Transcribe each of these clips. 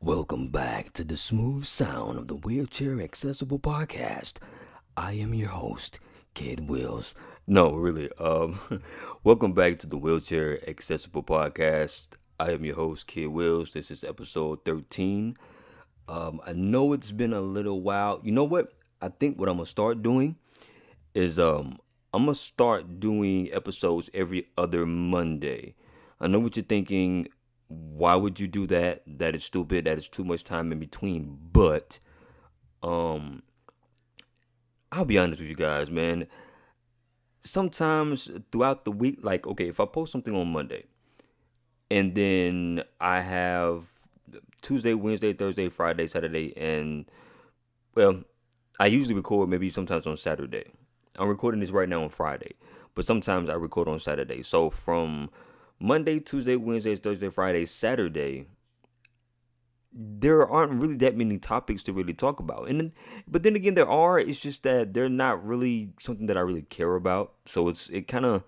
Welcome back to the smooth sound of the Wheelchair Accessible Podcast. I am your host, Kid Wills. No, really. Welcome back to the Wheelchair Accessible Podcast. I am your host, Kid Wills. This is episode 13. I know it's been a little while. You know what? I think what I'm gonna start doing is I'm gonna start doing episodes every other Monday. I know what you're thinking. Why would you do that? That is stupid. That is too much time in between. But um, I'll be honest with you guys, man. Sometimes throughout the week, like okay, if I post something on Monday, and then I have Tuesday, Wednesday, Thursday, Friday, Saturday, and well, I usually record maybe sometimes on Saturday. I'm recording this right now on Friday, but sometimes I record on Saturday. So from Monday, Tuesday, Wednesday, Thursday, Friday, Saturday, there aren't really that many topics to really talk about. But then again, there are. It's just that they're not really something that I really care about. So it kind of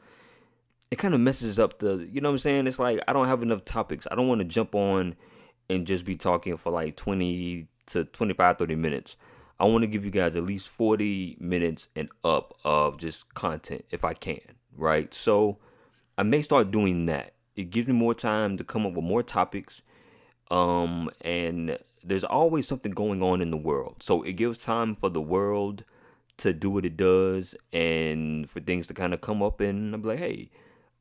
messes up the. You know what I'm saying? It's like I don't have enough topics. I don't want to jump on and just be talking for like 20 to 25, 30 minutes. I want to give you guys at least 40 minutes and up of just content if I can, right? So I may start doing that. It gives me more time to come up with more topics. And there's always something going on in the world. So it gives time for the world to do what it does and for things to kind of come up and I'm like, hey,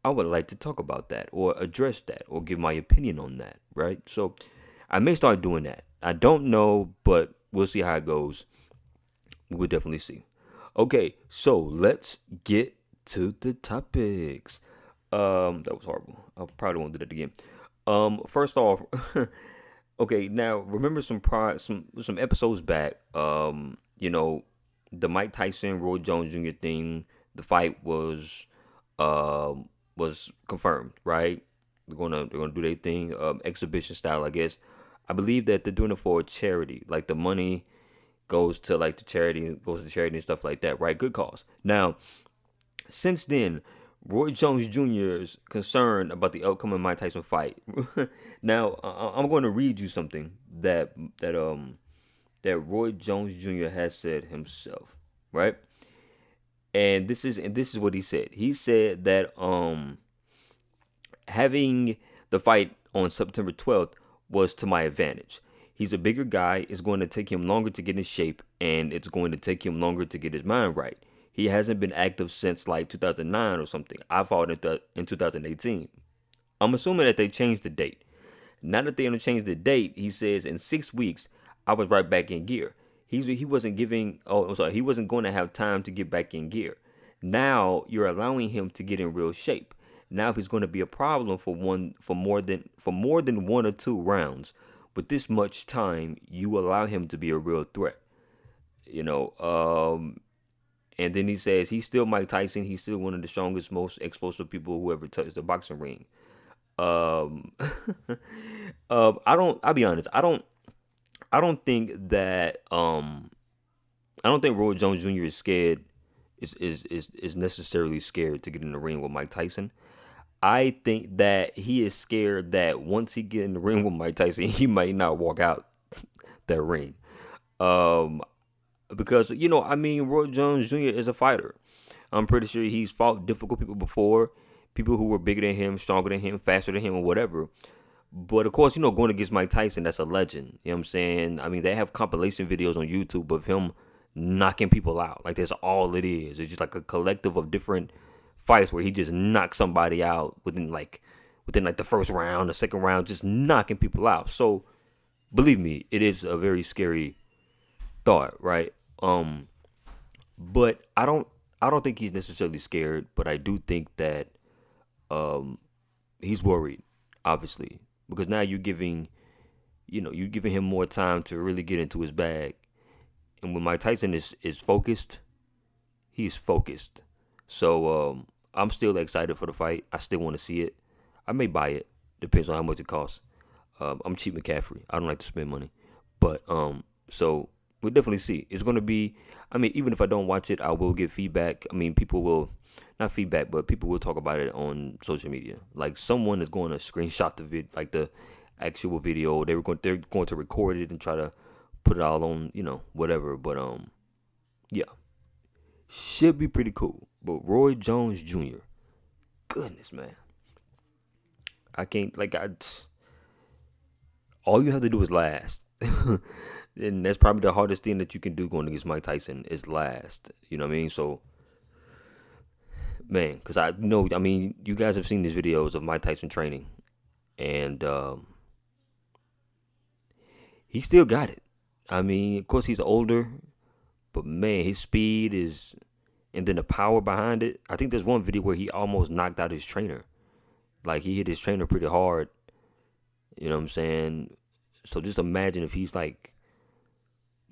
I would like to talk about that or address that or give my opinion on that, right? So I may start doing that. I don't know, but we'll see how it goes. We'll definitely see. Okay, so let's get to the topics. That was horrible. I probably won't do that again. First off, okay, now remember some episodes back, the Mike Tyson Roy Jones Jr. thing, the fight was confirmed, right? They're gonna do their thing, exhibition style, I guess. I believe that they're doing it for a charity. Like the money goes to like the charity, and stuff like that, right? Good cause. Now, since then, Roy Jones Jr. is concerned about the upcoming Mike Tyson fight. Now, I'm going to read you something that Roy Jones Jr. has said himself, right? And this is what he said. He said that having the fight on September 12th was to my advantage. He's a bigger guy. It's going to take him longer to get in shape, and it's going to take him longer to get his mind right. He hasn't been active since like 2009 or something. I fought in 2018. I'm assuming that they changed the date. Now that they're going to change the date, he says in 6 weeks, I was right back in gear. He wasn't going to have time to get back in gear. Now you're allowing him to get in real shape. Now he's going to be a problem for more than one or two rounds. With this much time, you allow him to be a real threat. And then he says he's still Mike Tyson. He's still one of the strongest, most explosive people who ever touched the boxing ring. I'll be honest. I don't think that I don't think Roy Jones Jr. is scared. Is necessarily scared to get in the ring with Mike Tyson. I think that he is scared that once he get in the ring with Mike Tyson, he might not walk out that ring. Because, Roy Jones Jr. is a fighter. I'm pretty sure he's fought difficult people before. People who were bigger than him, stronger than him, faster than him, or whatever. But, of course, going against Mike Tyson, that's a legend. You know what I'm saying? I mean, they have compilation videos on YouTube of him knocking people out. Like, that's all it is. It's just like a collective of different fights where he just knocks somebody out within the first round, the second round, just knocking people out. So, believe me, it is a very scary thought, right? But I don't think he's necessarily scared, but I do think that he's worried, obviously, because now you're giving him more time to really get into his bag. And when Mike Tyson is focused, he's focused. So I'm still excited for the fight. I still want to see it. I may buy it. Depends on how much it costs. I'm cheap McCaffrey. I don't like to spend money. But so we'll definitely see. It's going to be, even if I don't watch it, I will get feedback. People will, not feedback, but people will talk about it on social media. Like someone is going to screenshot the vid, like the actual video. They're going to record it and try to put it all on, whatever. But yeah, should be pretty cool. But Roy Jones Jr., goodness, man, I can't all you have to do is last. And that's probably the hardest thing that you can do going against Mike Tyson is last. You know what I mean? So, man, because you guys have seen these videos of Mike Tyson training, and he still got it. I mean, of course, he's older, but man, his speed is, and then the power behind it. I think there's one video where he almost knocked out his trainer. Like, he hit his trainer pretty hard. You know what I'm saying? So just imagine if he's like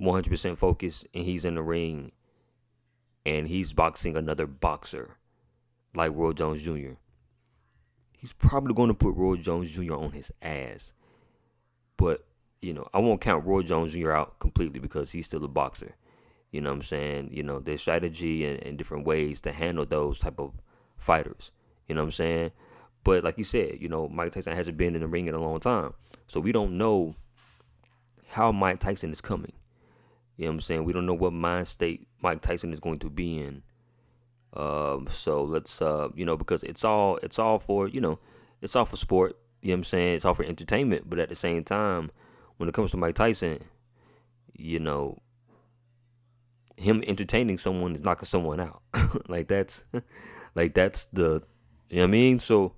100% focused and he's in the ring and he's boxing another boxer like Roy Jones Jr. He's probably going to put Roy Jones Jr. on his ass. But, I won't count Roy Jones Jr. out completely because he's still a boxer. You know what I'm saying? There's strategy and different ways to handle those type of fighters. You know what I'm saying? But like you said, Mike Tyson hasn't been in the ring in a long time. So we don't know how Mike Tyson is coming. You know what I'm saying? We don't know what mind state Mike Tyson is going to be in. So let's, because it's all for, it's all for sport. You know what I'm saying? It's all for entertainment. But at the same time, when it comes to Mike Tyson, him entertaining someone is knocking someone out. that's the, you know what I mean? So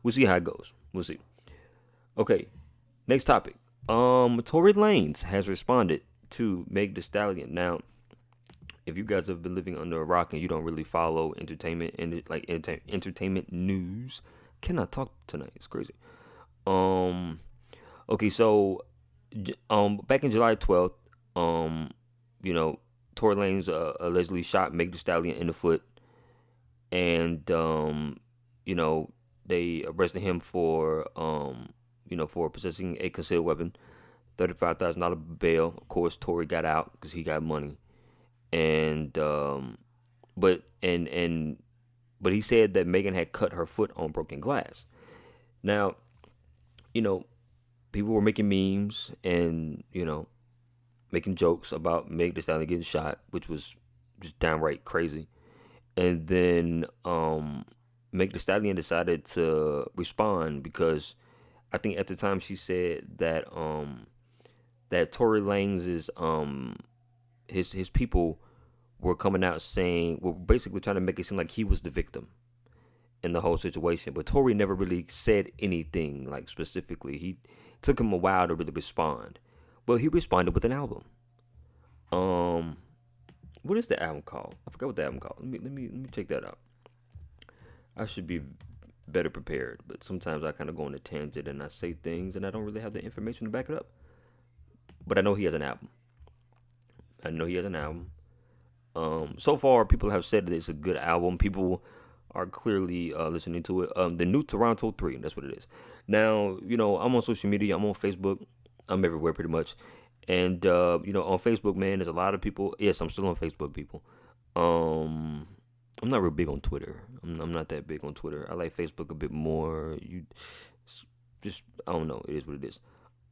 we'll see how it goes. We'll see. Okay, next topic. Tory Lanez has responded to Meg Thee Stallion. Now, if you guys have been living under a rock and you don't really follow entertainment and entertainment news, cannot talk tonight. It's crazy. Okay, so back in July 12th, Tory Lanez allegedly shot Meg Thee Stallion in the foot, and they arrested him for for possessing a concealed weapon. $35,000 bail. Of course, Tory got out because he got money, and but he said that Megan had cut her foot on broken glass. Now, people were making memes and making jokes about Meg Thee Stallion getting shot, which was just downright crazy. And then Meg Thee Stallion decided to respond because I think at the time she said that that Tory Lanez's his people were coming out saying, were basically trying to make it seem like he was the victim in the whole situation. But Tory never really said anything like specifically. He took him a while to really respond. But he responded with an album. What is the album called? I forgot what the album called. Let me check that out. I should be better prepared, but sometimes I kind of go on a tangent and I say things and I don't really have the information to back it up. But I know he has an album. So far, people have said that it's a good album. People are clearly listening to it. The new Toronto 3, that's what it is. Now, I'm on social media. I'm on Facebook. I'm everywhere pretty much. And, on Facebook, man, there's a lot of people. Yes, I'm still on Facebook, people. I'm not real big on Twitter. I'm not that big on Twitter. I like Facebook a bit more. I don't know. It is what it is.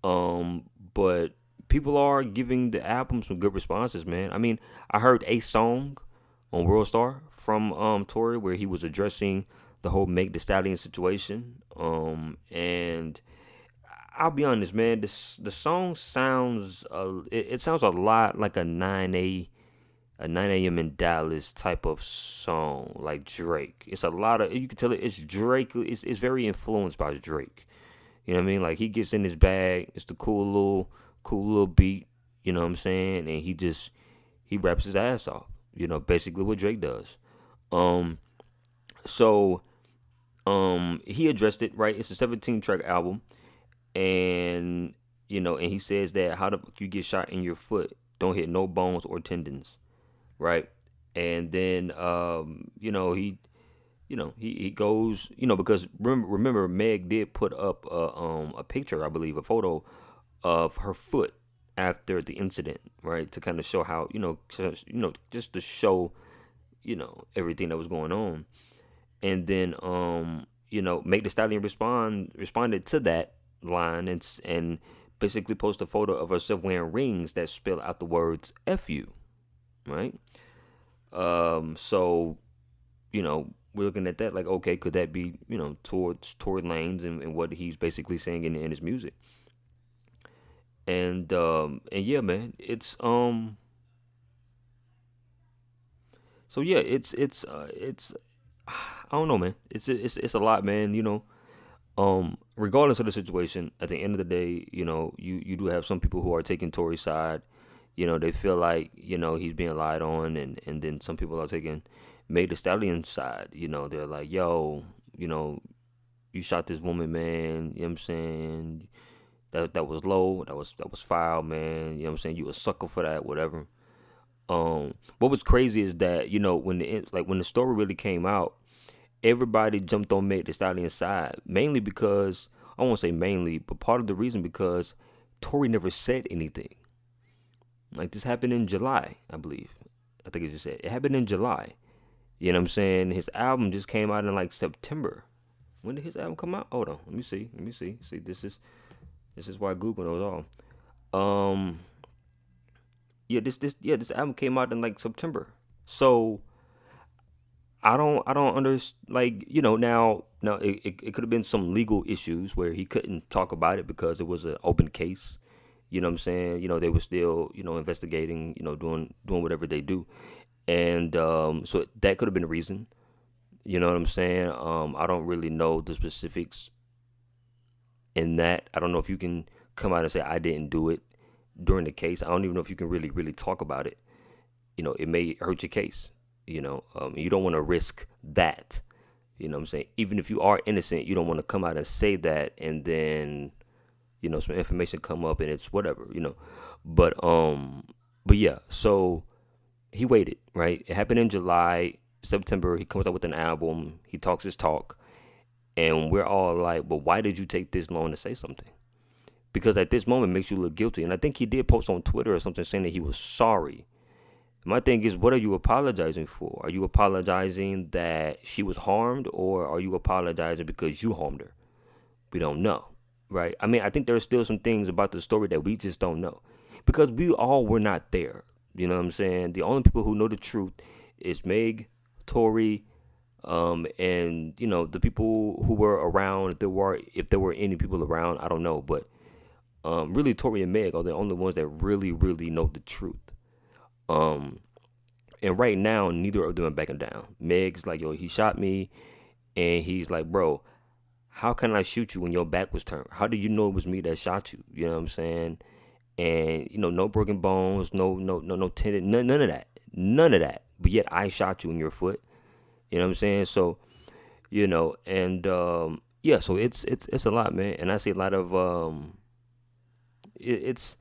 But people are giving the album some good responses, man. I mean, I heard a song on World Star from Tory where he was addressing the whole Meg Thee Stallion situation. And I'll be honest, man. The song sounds it sounds a lot like a 9 a.m. in Dallas type of song, like Drake. It's a lot of, you can tell it's Drake. It's very influenced by Drake. You know what I mean? Like, he gets in his bag. It's the cool little beat. You know what I'm saying? And he raps his ass off. Basically what Drake does. So he addressed it, right? It's a 17-track album, and and he says that how you get shot in your foot, don't hit no bones or tendons, right? And then he goes, because remember Meg did put up a picture, I believe, a photo of her foot after the incident, right, to kind of show how just to show everything that was going on. And then Meg Thee Stallion responded to that, line and basically post a photo of herself wearing rings that spell out the words "F you," right? So we're looking at that like, okay, could that be towards Tory Lanez and what he's basically saying in his music? And yeah, man, it's so yeah, it's I don't know, man. It's a lot, man. Regardless of the situation, at the end of the day, you do have some people who are taking Tory's side. They feel like he's being lied on, and then some people are taking Meg Thee Stallion's side. They're like, yo, you shot this woman, man. You know what I'm saying? That was low. That was foul, man. You know what I'm saying? You a sucker for that, whatever. What was crazy is that when the story really came out, everybody jumped on Meg Thee Stallion's side, mainly because I won't say mainly, but part of the reason because Tory never said anything. Like this happened in July, I believe. I think it just said it happened in July. You know what I'm saying? His album just came out in like September. When did his album come out? Hold on, let me see. See, this is why Google knows all. Yeah, this album came out in like September. So I don't understand. Like now it could have been some legal issues where he couldn't talk about it because it was an open case. You know what I'm saying? They were still investigating. Doing whatever they do, and so that could have been a reason. You know what I'm saying? I don't really know the specifics in that. I don't know if you can come out and say I didn't do it during the case. I don't even know if you can really talk about it. It may hurt your case. You don't want to risk that. You know what I'm saying? Even if you are innocent, you don't want to come out and say that and then, some information come up and it's whatever, But yeah, so he waited, right? It happened in July, September. He comes out with an album. He talks his talk. And we're all like, but why did you take this long to say something? Because at this moment it makes you look guilty. And I think he did post on Twitter or something saying that he was sorry. My thing is, what are you apologizing for? Are you apologizing that she was harmed, or are you apologizing because you harmed her? We don't know, right? I mean, I think there are still some things about the story that we just don't know because we all were not there. You know what I'm saying? The only people who know the truth is Meg, Tory, and the people who were around. If there were any people around, I don't know, but really, Tory and Meg are the only ones that really know the truth. And right now, neither of them are backing down. Meg's like, yo, he shot me. And he's like, bro, how can I shoot you when your back was turned? How do you know it was me that shot you? You know what I'm saying? And, no broken bones, no tendon, none of that. None of that. But yet I shot you in your foot. You know what I'm saying? So, and, yeah, so it's a lot, man. And I see a lot of, it's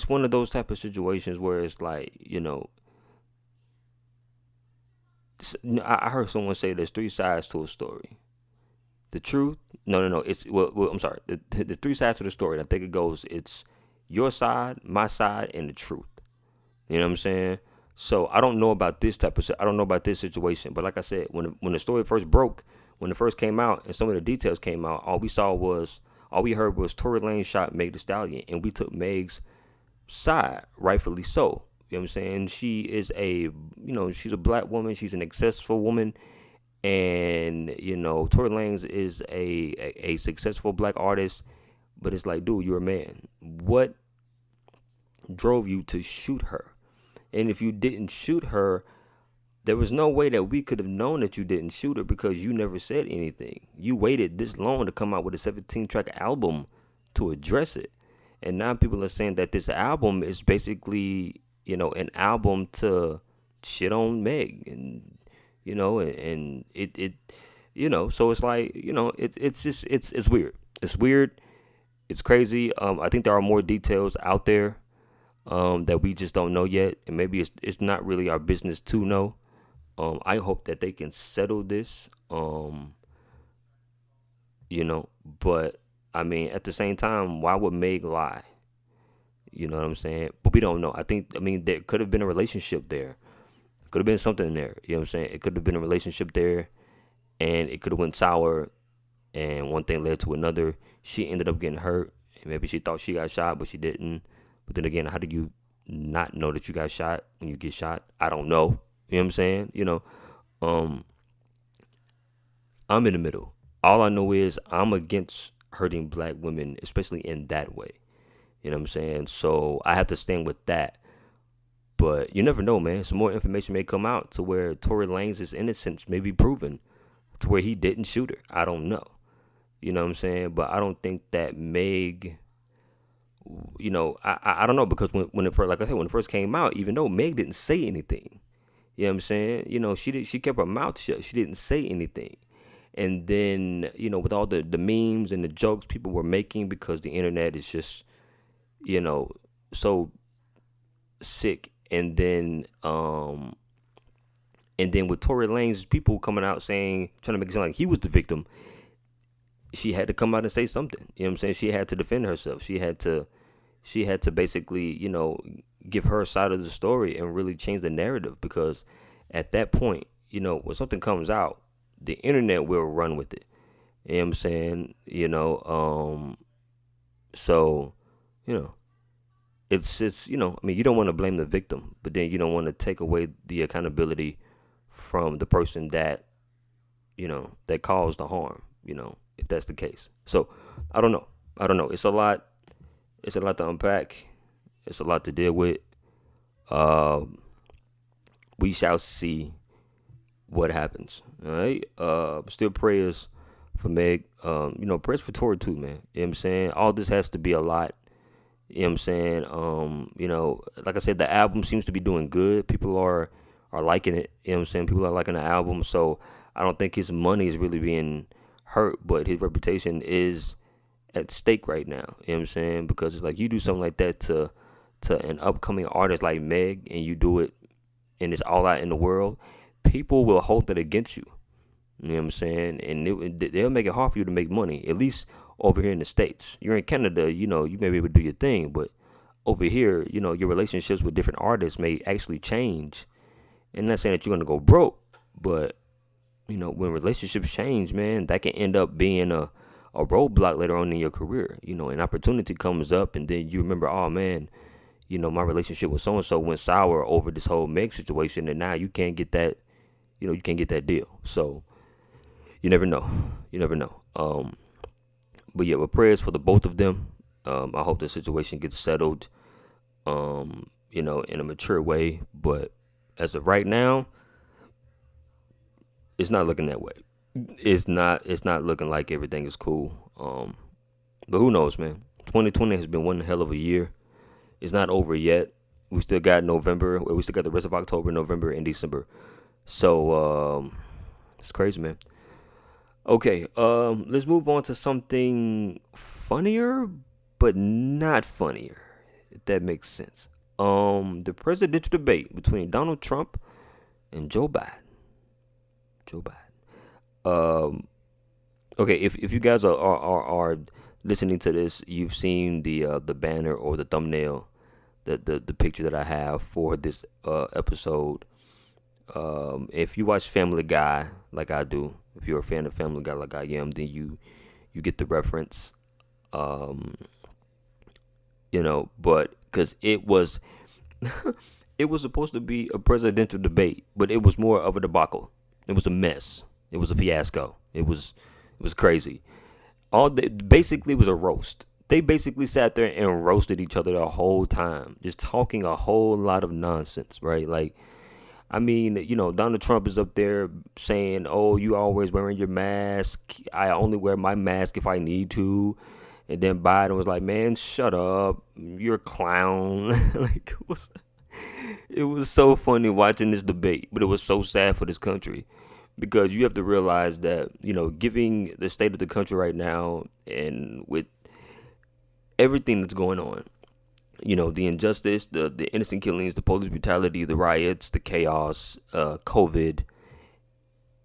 one of those type of situations where it's like, I heard someone say there's three sides to a story. The truth, no. It's well I'm sorry. The three sides to the story. And I think it goes. It's your side, my side, and the truth. You know what I'm saying? So I don't know about this I don't know about this situation. But like I said, when the story first broke, when it first came out, and some of the details came out, all we heard was Tory Lanez shot Meg Thee Stallion, and we took Meg's side, rightfully so. You know what I'm saying? She is she's a black woman. She's an successful woman. And, Tory Lanez is a successful black artist. But it's like, dude, you're a man. What drove you to shoot her? And if you didn't shoot her, there was no way that we could have known that you didn't shoot her because you never said anything. You waited this long to come out with a 17-track album to address it. And now people are saying that this album is basically, an album to shit on Meg. And, and it so it's like, it's just, it's weird. It's weird. It's crazy. I think there are more details out there that we just don't know yet. And maybe it's not really our business to know. I hope that they can settle this, but I mean, at the same time, why would Meg lie? You know what I'm saying? But we don't know. There could have been a relationship there. Could have been something there. You know what I'm saying? It could have been a relationship there, and it could have went sour, and one thing led to another. she ended up getting hurt. And maybe she thought she got shot, but she didn't. But then again, how do you not know that you got shot when you get shot? I don't know. You know what I'm saying? Um, I'm in the middle. All I know is I'm against hurting black women, especially in that way. You know what I'm saying? So I have to stand with that. But you never know, man. Some more information may come out to where Tory Lanez's innocence may be proven, to where he didn't shoot her. I don't know. You know what I'm saying? But I don't think that Meg, I don't know, because when it first, like I said, when it first came out, even though Meg didn't say anything, you know what I'm saying? She kept her mouth shut. She didn't say anything. And then, with all the memes and the jokes people were making, because the internet is just, so sick. And then with Tory Lanez, people coming out trying to make it sound like he was the victim, she had to come out and say something. You know what I'm saying? She had to defend herself. She had to basically, give her side of the story and really change the narrative, because at that point, when something comes out, the internet will run with it. You know what I'm saying? So, it's I mean, you don't want to blame the victim, but then you don't want to take away the accountability from the person that that caused the harm, if that's the case. So I don't know. It's a lot to unpack. It's a lot to deal with. We shall see what happens. All right. Still prayers for Meg. Prayers for Tory too, man. You know what I'm saying? All this has to be a lot. You know what I'm saying? Like I said, the album seems to be doing good. People are liking it. You know what I'm saying? People are liking the album. So I don't think his money is really being hurt, but his reputation is at stake right now. You know what I'm saying? Because it's like, you do something like that to an upcoming artist like Meg, and you do it and it's all out in the world, people will hold it against you. You know what I'm saying? And they'll make it hard for you to make money, at least over here in the States. You're in Canada, you may be able to do your thing, but over here, your relationships with different artists may actually change. And I'm not saying that you're going to go broke, but, when relationships change, man, that can end up being a roadblock later on in your career. An opportunity comes up, and then you remember, oh, man, my relationship with so-and-so went sour over this whole Meg situation, and now you can't get that, you can't get that deal. So you never know. But yeah, with prayers for the both of them. I hope the situation gets settled, in a mature way. But as of right now, it's not looking that way. It's not looking like everything is cool. But who knows, man? 2020 has been one hell of a year. It's not over yet. We still got November. We still got the rest of October, November, and December. So it's crazy, man. Okay, let's move on to something funnier, but not funnier, if that makes sense. The presidential debate between Donald Trump and Joe Biden. Okay, if you guys are listening to this, you've seen the banner or the thumbnail, the picture that I have for this episode. If you watch Family Guy like I do, if you're a fan of Family Guy like I am, then you get the reference. But because it was it was supposed to be a presidential debate, but it was more of a debacle. It was a mess. It was a fiasco. It was crazy. Basically it was a roast. They basically sat there and roasted each other the whole time, just talking a whole lot of nonsense, right? Like, I mean, Donald Trump is up there saying, "Oh, you always wearing your mask. I only wear my mask if I need to." And then Biden was like, "Man, shut up. You're a clown." Like, it was so funny watching this debate, but it was so sad for this country, because you have to realize that, giving the state of the country right now, and with everything that's going on, the injustice, the innocent killings, the police brutality, the riots, the chaos, COVID,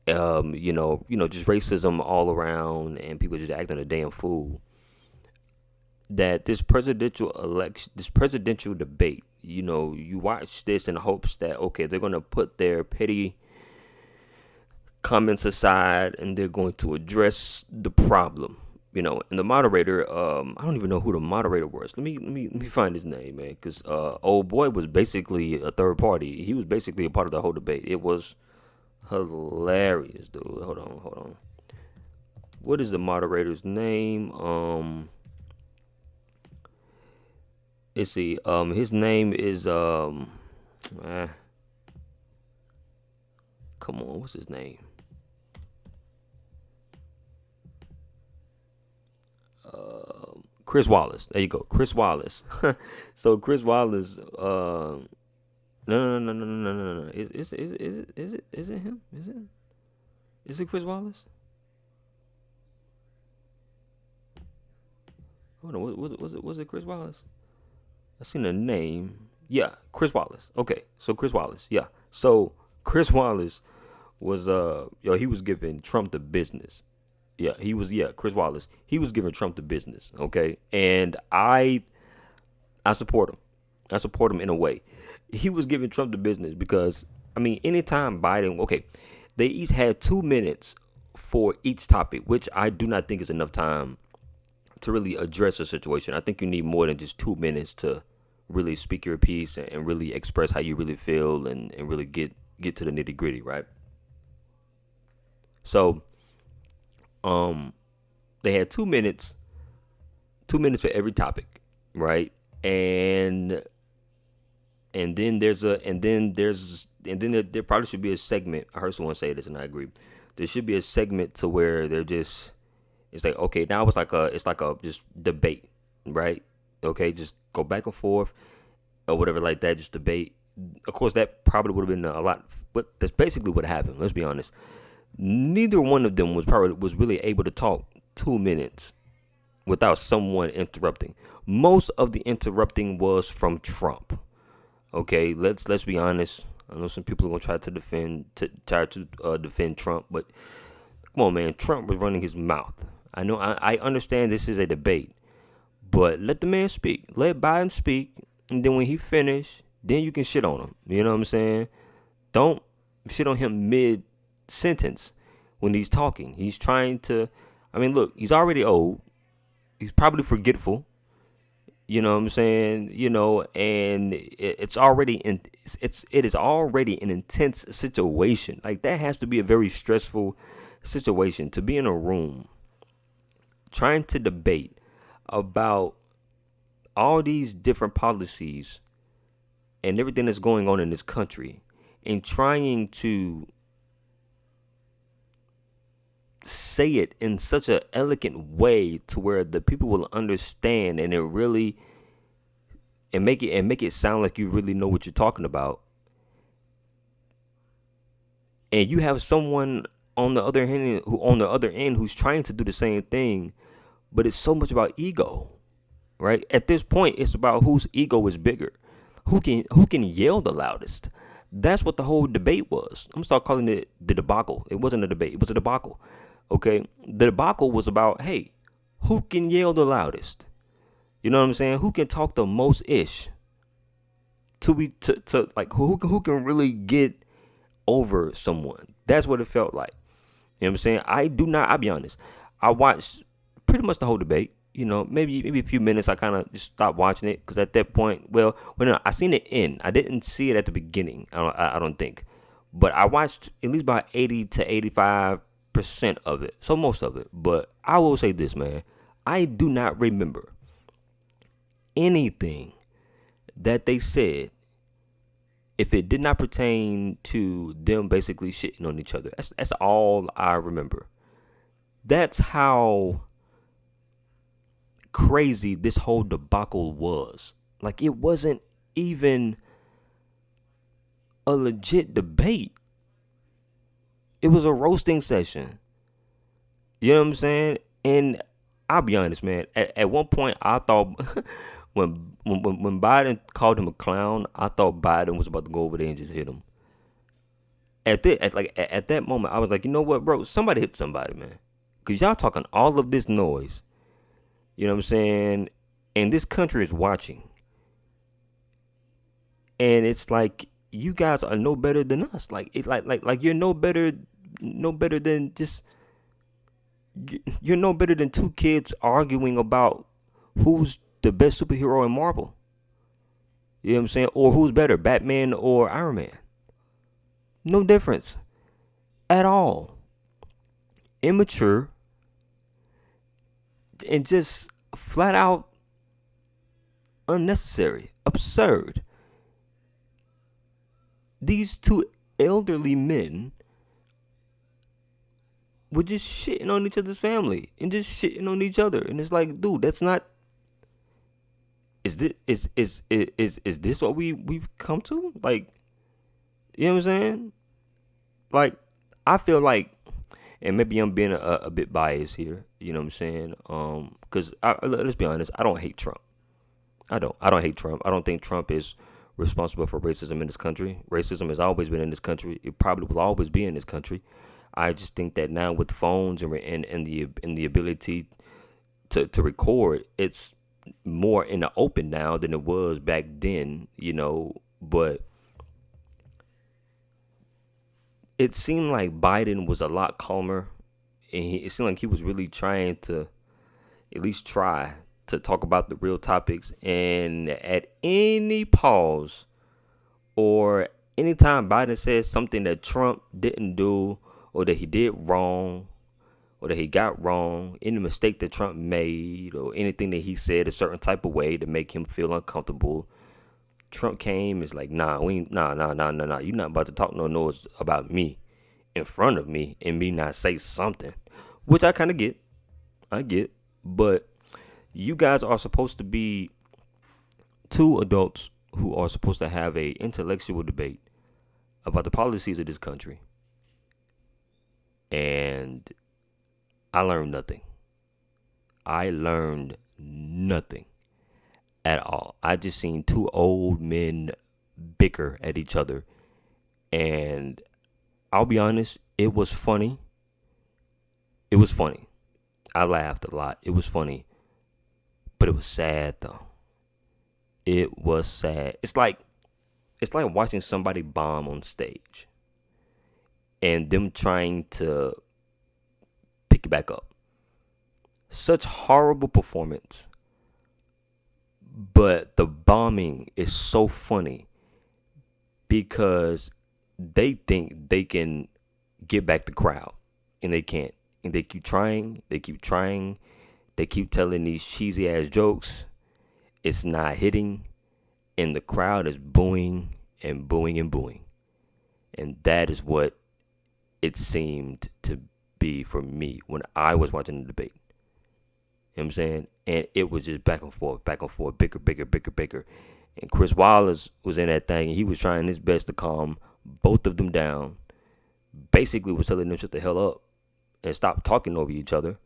just racism all around, and people just acting a damn fool. That this presidential debate, you watch this in hopes that, okay, they're going to put their petty comments aside and they're going to address the problem And the moderator, I don't even know who the moderator was. Let me find his name, man, because old boy was basically a third party. He was basically a part of the whole debate. It was hilarious, dude. Hold on. What is the moderator's name? Let's see. His name is come on, what's his name? Chris Wallace. There you go, Chris Wallace. So Chris Wallace. No. Is it him? Is it Chris Wallace? Hold on. Was it Chris Wallace? I seen the name. Yeah, Chris Wallace. Okay, so Chris Wallace. Yeah, so Chris Wallace was he was giving Trump the business. Yeah, he was. Yeah, Chris Wallace. He was giving Trump the business. Okay, and I support him. I support him in a way. He was giving Trump the business because anytime Biden. Okay, they each had 2 minutes for each topic, which I do not think is enough time to really address a situation. I think you need more than just 2 minutes to really speak your piece and really express how you really feel and really get to the nitty gritty, right? So, they had 2 minutes, 2 minutes for every topic, right? And then there probably should be a segment. I heard someone say this, and I agree. There should be a segment to where it's like, okay, now it's like a just debate, right? Okay, just go back and forth or whatever like that, just debate. Of course, that probably would have been a lot, but that's basically what happened. Let's be honest. Neither one of them was really able to talk 2 minutes without someone interrupting. Most of the interrupting was from Trump. Okay, let's be honest. I know some people are gonna try to defend Trump, but come on, man. Trump was running his mouth. I know. I understand this is a debate, but let the man speak. Let Biden speak, and then when he finish, then you can shit on him. You know what I'm saying? Don't shit on him mid sentence when he's talking. He's trying to. Look, he's already old. He's probably forgetful. You know what I'm saying? And it is already an intense situation. Like, that has to be a very stressful situation to be in a room trying to debate about all these different policies and everything that's going on in this country and trying to say it in such an elegant way to where the people will understand and make it sound like you really know what you're talking about. And you have someone on the other end who's trying to do the same thing, but it's so much about ego, right? At this point, it's about whose ego is bigger, who can yell the loudest. That's what the whole debate was. I'm gonna start calling it the debacle. It wasn't a debate; it was a debacle. Okay, the debacle was about, hey, who can yell the loudest? You know what I'm saying? Who can talk the most ish? To like who can really get over someone? That's what it felt like. You know what I'm saying? I'll be honest. I watched pretty much the whole debate. Maybe a few minutes. I kind of just stopped watching it because at that point, no, I seen it end. I didn't see it at the beginning. I don't think, but I watched at least about 80 to 85% of it. So most of it. But I will say this, man. I do not remember anything that they said if it did not pertain to them basically shitting on each other. That's all I remember. That's how crazy this whole debacle was. Like, it wasn't even a legit debate. It was a roasting session. You know what I'm saying? And I'll be honest, man. At one point, I thought when Biden called him a clown, I thought Biden was about to go over there and just hit him. At that moment, I was like, you know what, bro? Somebody hit somebody, man. Because y'all talking all of this noise. You know what I'm saying? And this country is watching. And it's like, you guys are no better than us. Like, it's like you're no better than just You're no better than two kids arguing about who's the best superhero in Marvel. You know what I'm saying? Or who's better, Batman or Iron Man? No difference at all. Immature and just flat out unnecessary, absurd. These two elderly men were just shitting on each other's family and just shitting on each other, and it's like, dude, that's not. Is this what we've come to? Like, you know what I'm saying? Like, I feel like, and maybe I'm being a bit biased here. You know what I'm saying? Because let's be honest, I don't hate Trump. I don't hate Trump. I don't think Trump is responsible for racism in this country. Racism has always been in this country. It probably will always be in this country. I just think that now with the phones and the ability to record, it's more in the open now than it was back then, you know. But it seemed like Biden was a lot calmer, and it seemed like he was really trying to at least try to talk about the real topics. And at any pause or anytime Biden says something that Trump didn't do or that he did wrong or that he got wrong, any mistake that Trump made or anything that he said a certain type of way to make him feel uncomfortable, Trump came, is like, nah, you're not about to talk no noise about me in front of me and me not say something, which I kind of get. I get. But you guys are supposed to be two adults who are supposed to have a intellectual debate about the policies of this country. And I learned nothing. I learned nothing at all. I just seen two old men bicker at each other. And I'll be honest, it was funny. It was funny. I laughed a lot. It was funny. But it was sad though. It was sad. It's like watching somebody bomb on stage and them trying to pick it back up. Such horrible performance. But the bombing is so funny because they think they can get back the crowd and they can't. And they keep trying. They keep telling these cheesy ass jokes. It's not hitting. And the crowd is booing and booing and booing. And that is what it seemed to be for me when I was watching the debate. You know what I'm saying? And it was just back and forth, bicker. And Chris Wallace was in that thing, and he was trying his best to calm both of them down. Basically was telling them shut the hell up and stop talking over each other.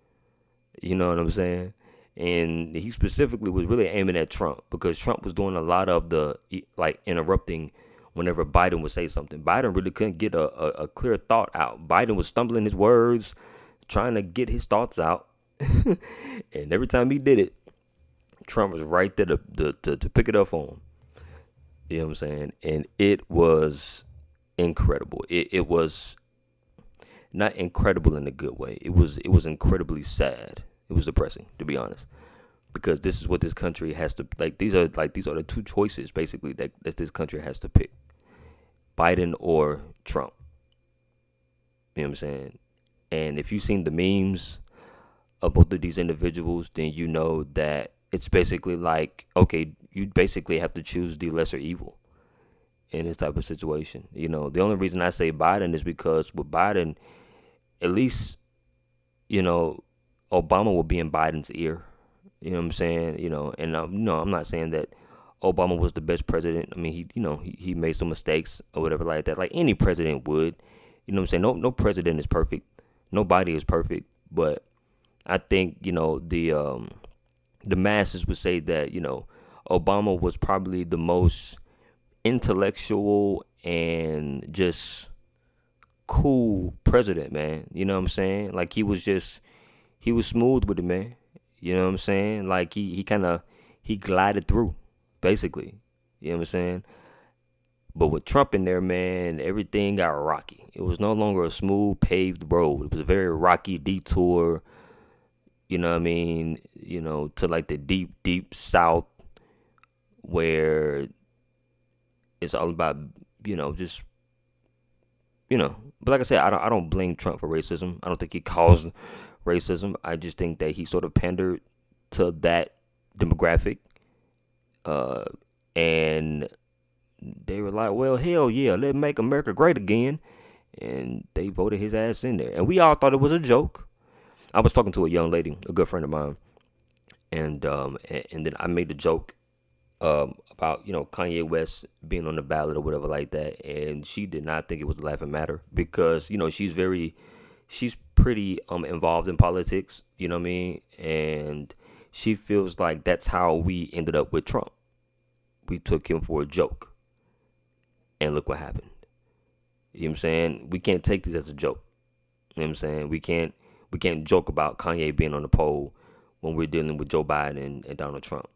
You know what I'm saying? And he specifically was really aiming at Trump because Trump was doing a lot of the, like, interrupting whenever Biden would say something. Biden really couldn't get a clear thought out. Biden was stumbling his words, trying to get his thoughts out. And every time he did it, Trump was right there to pick it up for him. You know what I'm saying? And it was incredible. It was not incredible in a good way. It was incredibly sad. It was depressing, to be honest, because this is what this country has to, like, these are the two choices basically that this country has to pick: Biden or Trump. You know what I'm saying? And if you've seen the memes of both of these individuals, then you know that it's basically like, okay, you basically have to choose the lesser evil in this type of situation. You know, the only reason I say Biden is because with Biden, at least, you know, Obama will be in Biden's ear. You know what I'm saying? You know, and I'm not saying that Obama was the best president. I mean, he made some mistakes or whatever like that, like any president would. You know what I'm saying? No president is perfect. Nobody is perfect. But I think, you know, the masses would say that, you know, Obama was probably the most intellectual and just cool president, man. You know what I'm saying? Like, he was smooth with it, man. You know what I'm saying? Like, he glided through, basically. You know what I'm saying? But with Trump in there, man, everything got rocky. It was no longer a smooth paved road. It was a very rocky detour, you know what I mean, to like the deep, deep South where it's all about, just, but like I said, I don't blame Trump for racism. I don't think he caused racism. I just think that he sort of pandered to that demographic. And they were like, well, hell yeah, let's make America great again. And they voted his ass in there. And we all thought it was a joke. I was talking to a young lady, a good friend of mine, and then I made the joke about Kanye West being on the ballot or whatever like that, and she did not think it was a laughing matter because she's pretty involved in politics, you know what I mean, and she feels like that's how we ended up with Trump. We took him for a joke, and look what happened. You know what I'm saying? We can't take this as a joke. You know what I'm saying? We can't joke about Kanye being on the poll when we're dealing with Joe Biden and Donald Trump.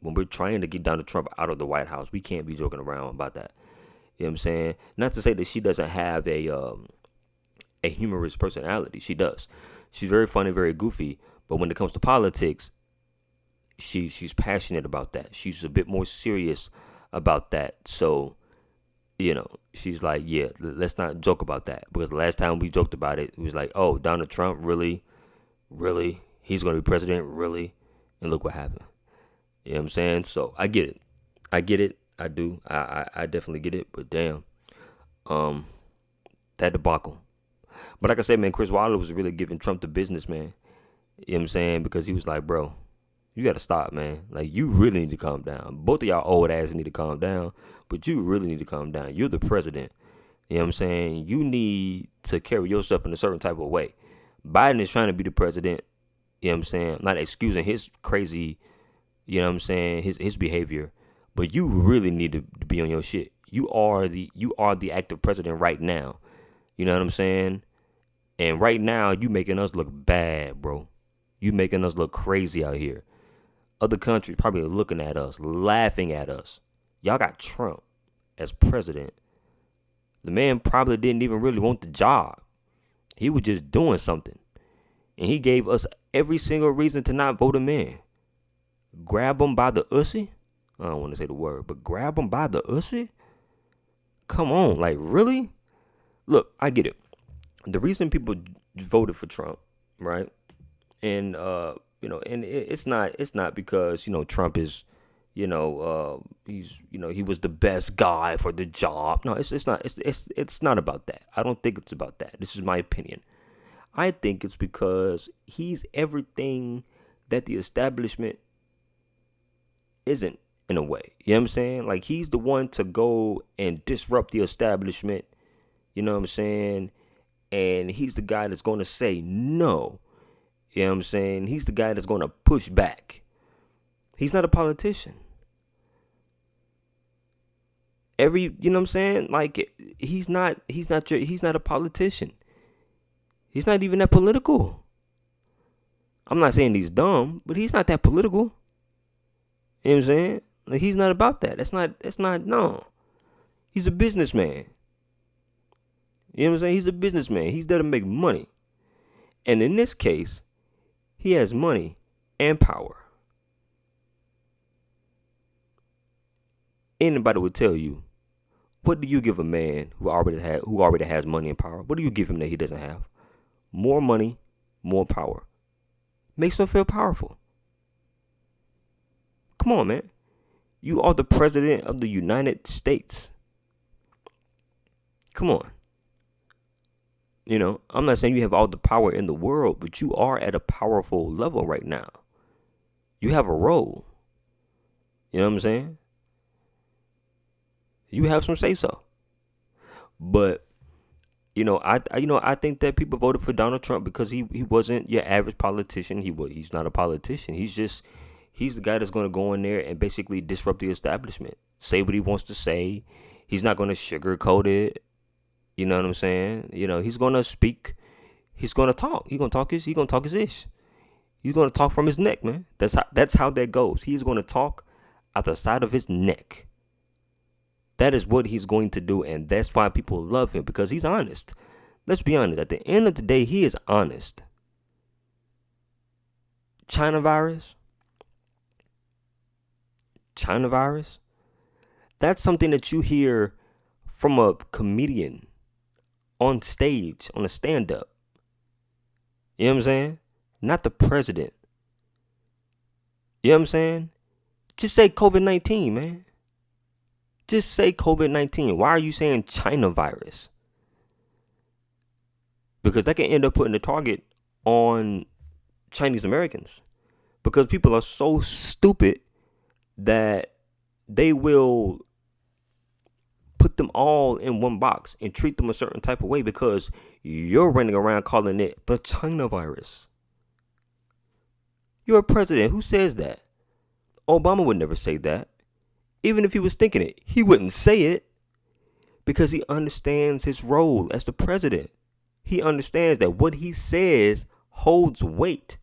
When we're trying to get Donald Trump out of the White House, we can't be joking around about that. You know what I'm saying? Not to say that she doesn't have a humorous personality. She does. She's very funny, very goofy. But when it comes to politics, she's passionate about that. She's a bit more serious about that. So, she's like, yeah, let's not joke about that. Because the last time we joked about it, it was like, oh, Donald Trump, really? Really? He's going to be president? Really? And look what happened. You know what I'm saying? So I get it. I do. I definitely get it. But damn, that debacle. But like I said, man, Chris Wilder was really giving Trump the business, man. You know what I'm saying? Because he was like, bro, you got to stop, man. Like, you really need to calm down. Both of y'all old asses need to calm down, but you really need to calm down. You're the president. You know what I'm saying? You need to carry yourself in a certain type of way. Biden is trying to be the president. You know what I'm saying? I'm not excusing his crazy, you know what I'm saying, his behavior, but you really need to be on your shit. You are the active president right now. You know what I'm saying? And right now, you making us look bad, bro. You making us look crazy out here. Other countries probably looking at us, laughing at us. Y'all got Trump as president. The man probably didn't even really want the job. He was just doing something. And he gave us every single reason to not vote him in. Grab him by the ussy? I don't want to say the word, but grab him by the ussy? Come on, like, really? Look, I get it. The reason people voted for Trump, right? And and it's not because Trump is, he was the best guy for the job. No, it's not about that. I don't think it's about that. This is my opinion. I think it's because he's everything that the establishment isn't, in a way. You know what I'm saying? Like, he's the one to go and disrupt the establishment. You know what I'm saying? And he's the guy that's going to say no. You know what I'm saying? He's the guy that's going to push back. He's not a politician. You know what I'm saying? Like, he's not a politician. He's not even that political. I'm not saying he's dumb, but he's not that political. You know what I'm saying? Like, he's not about that. That's not, no. He's a businessman. You know what I'm saying? He's a businessman. He's there to make money. And in this case, he has money and power. Anybody would tell you, what do you give a man who already has money and power? What do you give him that he doesn't have? More money, more power. Makes him feel powerful. Come on, man. You are the president of the United States. Come on. I'm not saying you have all the power in the world, but you are at a powerful level right now. You have a role. You know what I'm saying? You have some say so. But I think that people voted for Donald Trump because he wasn't your average politician. He's not a politician. He's the guy that's going to go in there and basically disrupt the establishment. Say what he wants to say. He's not going to sugarcoat it. You know what I'm saying? He's going to speak. He's going to talk. He's going to talk his ish. He's going to talk from his neck, man. That's how that goes. He's going to talk out the side of his neck. That is what he's going to do, and that's why people love him, because he's honest. Let's be honest. At the end of the day, he is honest. China virus, that's something that you hear from a comedian on stage, on a stand-up. You know what I'm saying? Not the president. You know what I'm saying? Just say COVID-19, man. Just say COVID-19. Why are you saying China virus? Because that can end up putting the target on Chinese Americans. Because people are so stupid that they will put them all in one box and treat them a certain type of way because you're running around calling it the China virus. You're a president. Who says that? Obama would never say that. Even if he was thinking it, he wouldn't say it because he understands his role as the president. He understands that what he says holds weight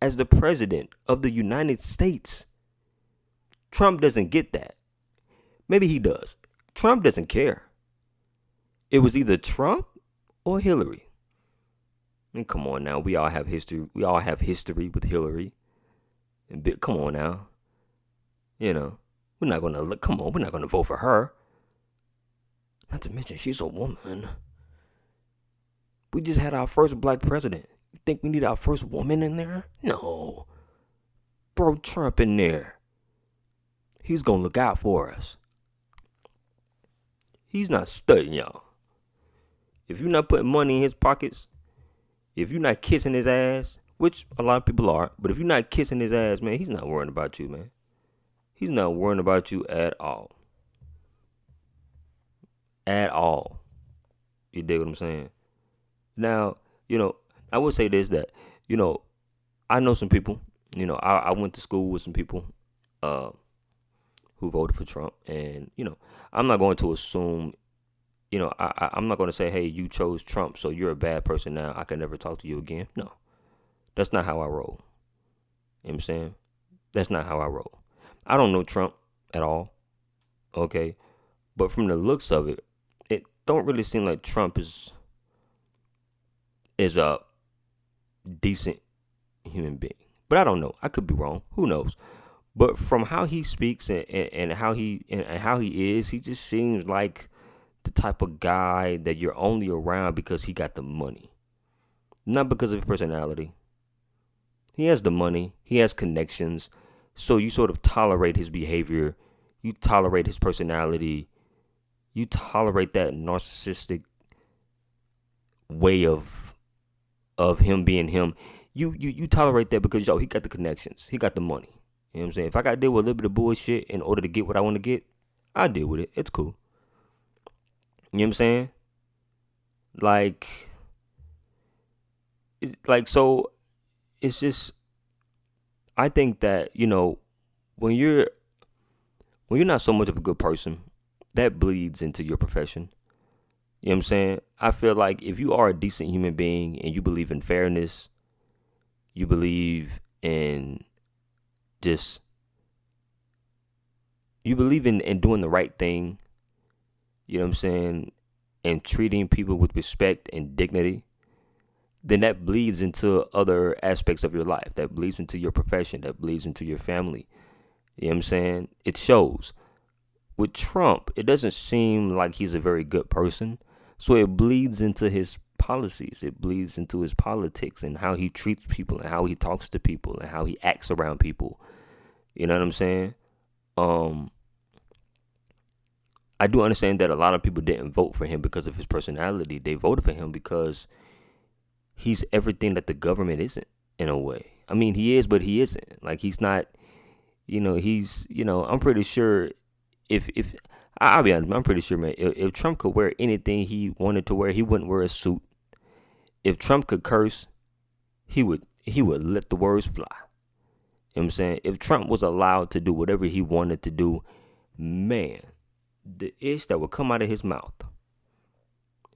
as the president of the United States. Trump doesn't get that. Maybe he does. Trump doesn't care. It was either Trump or Hillary. I mean, come on now. We all have history. We all have history with Hillary. And come on now. You know, we're not going to look. Come on. We're not going to vote for her. Not to mention, she's a woman. We just had our first black president. You think we need our first woman in there? No. Throw Trump in there. He's going to look out for us. He's not studying y'all. If you're not putting money in his pockets, if you're not kissing his ass, which a lot of people are, but if you're not kissing his ass, man, he's not worrying about you, man. He's not worrying about you at all. At all. You dig what I'm saying? Now, I would say this, that, I know some people, I went to school with some people who voted for Trump. And, I'm not going to assume, I'm not going to say, hey, you chose Trump, so you're a bad person now. I can never talk to you again. No, that's not how I roll. You know what I'm saying? That's not how I roll. I don't know Trump at all. Okay. But from the looks of it, it don't really seem like Trump is a decent human being. But I don't know. I could be wrong. Who knows? But from how he speaks and how he is, he just seems like the type of guy that you're only around because he got the money. Not because of his personality. He has the money. He has connections. So you sort of tolerate his behavior. You tolerate his personality. You tolerate that narcissistic way of him being him. You tolerate that because, he got the connections. He got the money. You know what I'm saying? If I got to deal with a little bit of bullshit in order to get what I want to get, I deal with it. It's cool. You know what I'm saying? So it's just, I think that, when you're not so much of a good person, that bleeds into your profession. You know what I'm saying? I feel like if you are a decent human being and you believe in fairness, you believe in doing the right thing, you know what I'm saying, and treating people with respect and dignity, then that bleeds into other aspects of your life. That bleeds into your profession. That bleeds into your family. You know what I'm saying? It shows. With Trump, it doesn't seem like he's a very good person. So it bleeds into his policies. It bleeds into his politics and how he treats people and how he talks to people and how he acts around people. You know what I'm saying? I do understand that a lot of people didn't vote for him because of his personality. They voted for him because he's everything that the government isn't, in a way. I mean, he is, but he isn't. Like, he's not, I'm pretty sure I'll be honest, I'm pretty sure, man, if Trump could wear anything he wanted to wear, he wouldn't wear a suit. If Trump could curse, he would let the words fly. You know what I'm saying? If Trump was allowed to do whatever he wanted to do, man, the ish that would come out of his mouth.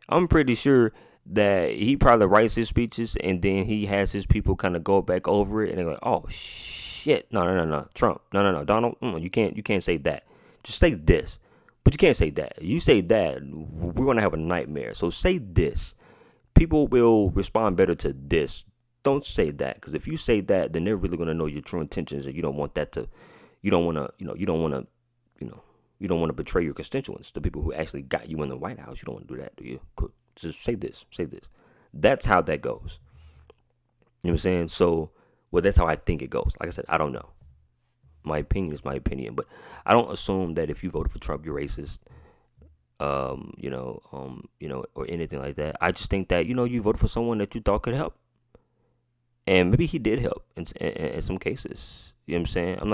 I'm pretty sure that he probably writes his speeches and then he has his people kind of go back over it and they're like, oh shit, no, Trump, no, Donald, you can't say that. Just say this. But you can't say that. You say that, we're going to have a nightmare. So say this. People will respond better to this don't say that, because if you say that, then they're really gonna know your true intentions, and you don't want that to, you don't want to, you don't want to, you know, you don't want to betray your constituents, the people who actually got you in the White House. You don't want to do that, do you? Cool. Just say this, say this. That's how that goes. You know what I'm saying? So, well, that's how I think it goes. Like I said, I don't know. My opinion is my opinion, but I don't assume that if you voted for Trump, you're racist. Or anything like that. I just think that, you voted for someone that you thought could help. And maybe he did help in some cases. You know what I'm saying? I'm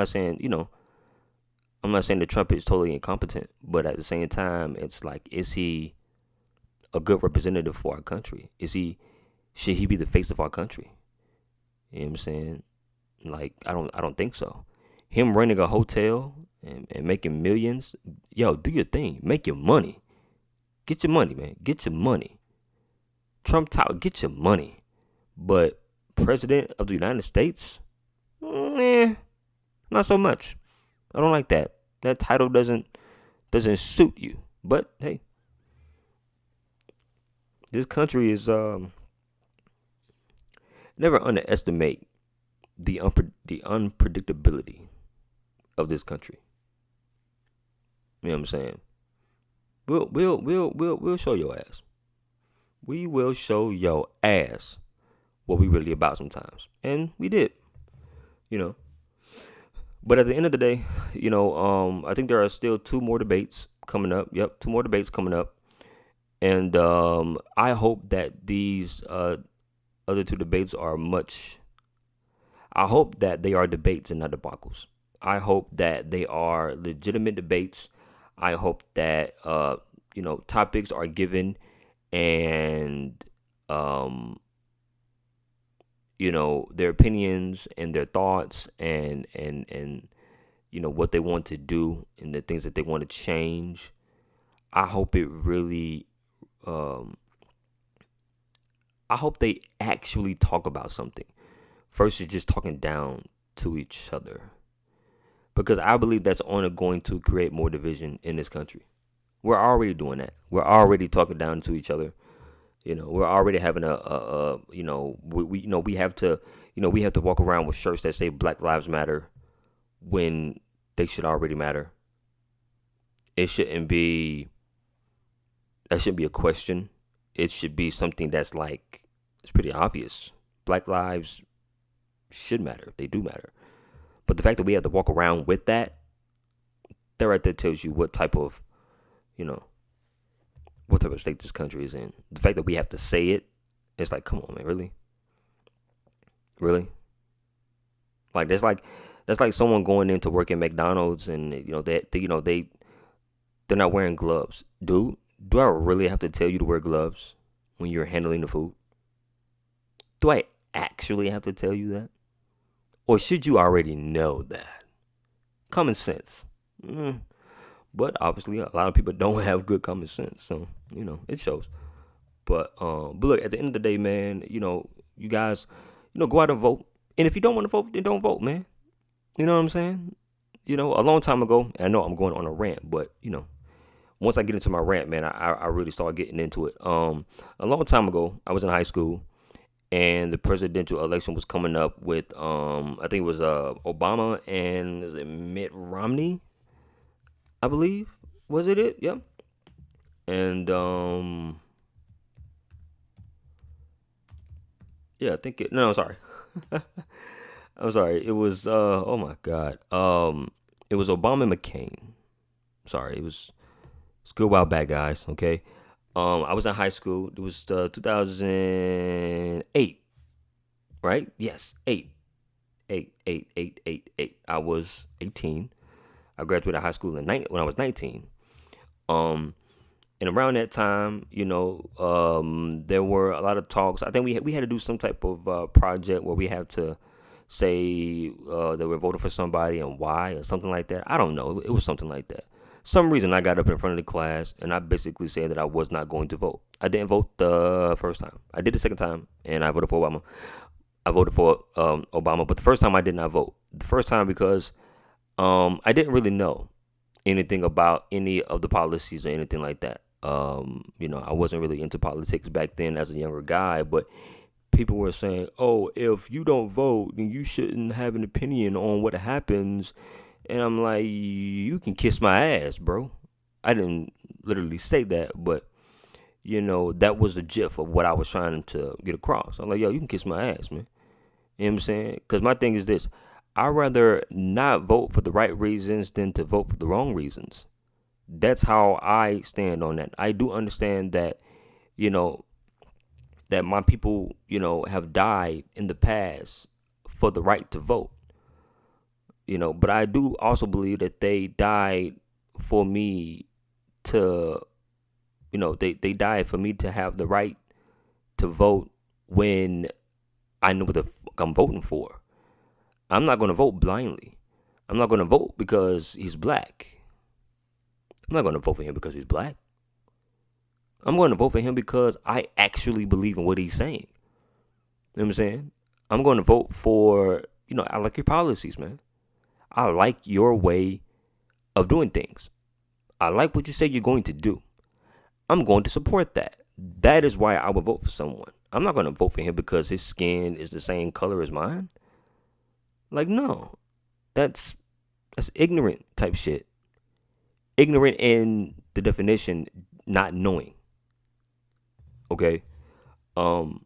not saying that Trump is totally incompetent, but at the same time, it's like, is he a good representative for our country? Should he be the face of our country? You know what I'm saying? Like, I don't think so. Him running a hotel and making millions, yo, do your thing. Make your money. Get your money, man. Get your money. Trump Tower, get your money. But President of the United States, not so much. I don't like that. That title doesn't suit you. But hey, this country is never underestimate the unpredictability of this country. You know what I'm saying? We'll show your ass. We will show your ass what we really about sometimes. And we did. But at the end of the day, I think there are still 2 more debates coming up. Yep, 2 more debates coming up. And I hope that these other 2 debates are I hope that they are debates and not debacles. I hope that they are legitimate debates. I hope that topics are given, and their opinions and their thoughts and what they want to do and the things that they want to change. I hope it really I hope they actually talk about something versus just talking down to each other. Because I believe that's only going to create more division in this country. We're already doing that. We're already talking down to each other. We're already having we have to walk around with shirts that say Black Lives Matter when they should already matter. That shouldn't be a question. It should be something that's like, it's pretty obvious. Black lives should matter. They do matter. But the fact that we have to walk around with that right there tells you what type of state this country is in. The fact that we have to say it, it's like, come on, man, really? Really? Like, that's like someone going in to work at McDonald's and they're not wearing gloves. Dude, do I really have to tell you to wear gloves when you're handling the food? Do I actually have to tell you that? Or should you already know that? Common sense. But obviously, a lot of people don't have good common sense. So, it shows. But look, at the end of the day, man, you guys, go out and vote. And if you don't want to vote, then don't vote, man. You know what I'm saying? A long time ago, and I know I'm going on a rant, but, once I get into my rant, man, I really start getting into it. A long time ago, I was in high school, and the presidential election was coming up with, I think it was Obama and is it Mitt Romney, I believe. Was it? Yep. And yeah, I think it. No, sorry. I'm sorry. It was oh my God. It was Obama and McCain. Sorry, it's a good while back, guys. Okay. I was in high school. It was 2008, right? Yes, 8. I was 18. I graduated high school when I was 19. And around that time, there were a lot of talks. I think we had to do some type of project where we had to say that we're voting for somebody and why or something like that. I don't know. It was something like that. Some reason I got up in front of the class and I basically said that I was not going to vote. I didn't vote the first time. I did the second time and I voted for Obama. But the first time I did not vote. The first time because I didn't really know anything about any of the policies or anything like that. I wasn't really into politics back then as a younger guy, but people were saying, oh, if you don't vote, then you shouldn't have an opinion on what happens. And I'm like, you can kiss my ass, bro. I didn't literally say that, but that was the gist of what I was trying to get across. I'm like, yo, you can kiss my ass, man. You know what I'm saying? Because my thing is this: I'd rather not vote for the right reasons than to vote for the wrong reasons. That's how I stand on that. I do understand that, that my people, have died in the past for the right to vote. But I do also believe that they died for me to, they died for me to have the right to vote when I know what the fuck I'm voting for. I'm not going to vote blindly. I'm not going to vote because he's black. I'm not going to vote for him because he's black. I'm going to vote for him because I actually believe in what he's saying. You know what I'm saying? I'm going to vote for, I like your policies, man. I like your way of doing things. I like what you say you're going to do. I'm going to support that. That is why I would vote for someone. I'm not going to vote for him because his skin is the same color as mine. Like, no. That's ignorant type shit. Ignorant in the definition, not knowing. Okay? And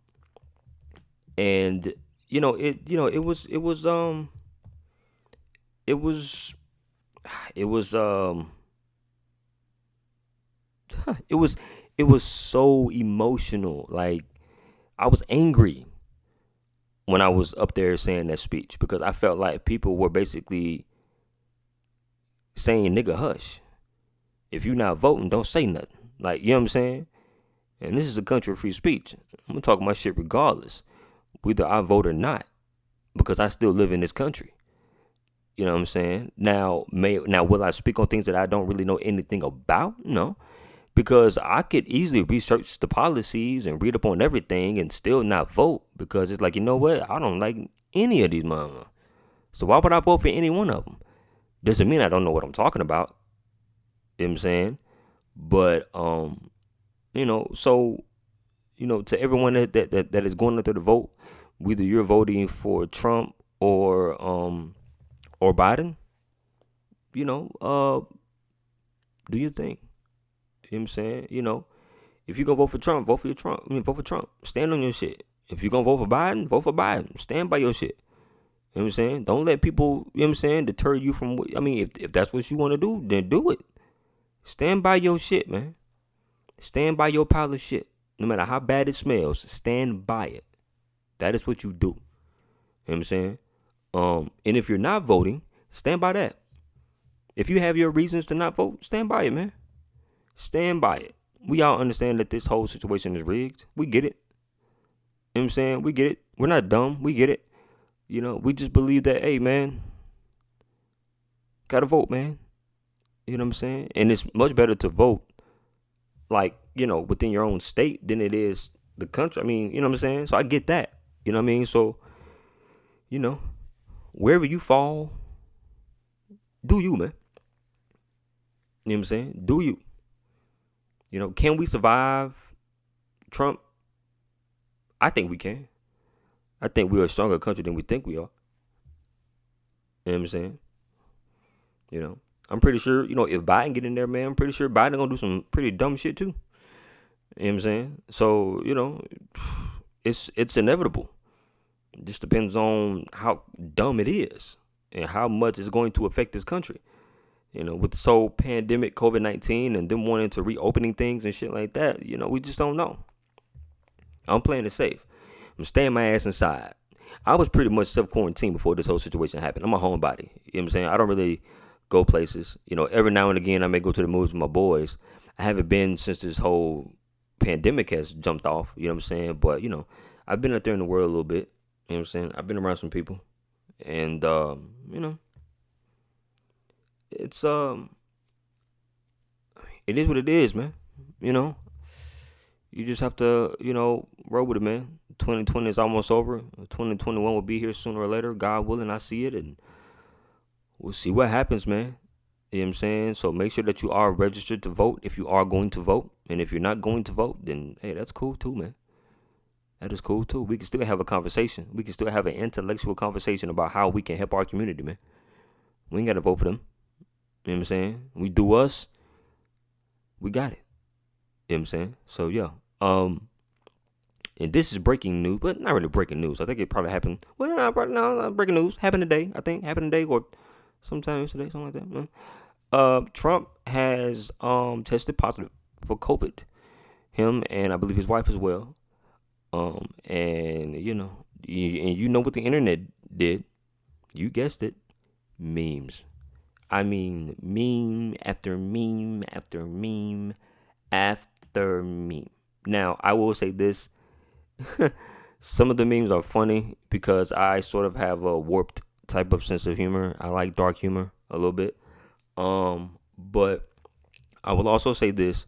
it was it was so emotional. Like, I was angry when I was up there saying that speech because I felt like people were basically saying, nigga, hush. If you're not voting, don't say nothing. Like, you know what I'm saying? And this is a country of free speech. I'm going to talk my shit regardless, whether I vote or not, because I still live in this country. You know what I'm saying? Now, will I speak on things that I don't really know anything about? No. Because I could easily research the policies and read up on everything and still not vote. Because it's like, you know what? I don't like any of these mama. So why would I vote for any one of them? Doesn't mean I don't know what I'm talking about. You know what I'm saying? But, to everyone that is going out there to vote, whether you're voting for Trump or Biden, do your thing. You know what I'm saying? If you're going to vote for Trump, vote for Trump. Vote for Trump. Stand on your shit. If you're going to vote for Biden. Stand by your shit. You know what I'm saying? Don't let people, deter you from what, if that's what you want to do, then do it. Stand by your shit, man. Stand by your pile of shit. No matter how bad it smells, stand by it. That is what you do. You know what I'm saying? And if you're not voting, stand by that. If you have your reasons to not vote, stand by it, man. Stand by it. We all understand that this whole situation is rigged. We get it. You know what I'm saying? We get it. We're not dumb. We get it. We just believe that, hey, man, gotta vote, man. You know what I'm saying? And it's much better to vote, like, within your own state than it is the country. You know what I'm saying? So I get that. You know what I mean? So, wherever you fall, do you, man. You know what I'm saying? Do you. Can we survive Trump? I think we can. I think we're a stronger country than we think we are. You know what I'm saying? I'm pretty sure, if Biden get in there, man, I'm pretty sure Biden gonna do some pretty dumb shit too. You know what I'm saying? So, it's inevitable. It just depends on how dumb it is and how much it's going to affect this country. With this whole pandemic, COVID-19, and them wanting to reopening things and shit like that, we just don't know. I'm playing it safe. I'm staying my ass inside. I was pretty much self-quarantined before this whole situation happened. I'm a homebody. You know what I'm saying? I don't really go places. Every now and again, I may go to the movies with my boys. I haven't been since this whole pandemic has jumped off. You know what I'm saying? But, I've been out there in the world a little bit. You know what I'm saying? I've been around some people. And, it's it is what it is, man. You just have to, roll with it, man. 2020 is almost over. 2021 will be here sooner or later. God willing, I see it, and we'll see what happens, man. You know what I'm saying? So make sure that you are registered to vote if you are going to vote. And if you're not going to vote, then, hey, that's cool too, man. That is cool too. We can still have a conversation. We can still have an intellectual conversation about how we can help our community, man. We ain't got to vote for them. You know what I'm saying? We do us. We got it. You know what I'm saying? So yeah. And this is breaking news, but not really breaking news. I think it probably happened. Well, not breaking news. Happened today. I think happened today or sometime yesterday, something like that. Trump has tested positive for COVID. Him and I believe his wife as well. And you know what the internet did. You guessed it. Memes. I mean, meme after meme after meme after meme. Now, I will say this. Some of the memes are funny because I sort of have a warped type of sense of humor. I like dark humor a little bit. But I will also say this.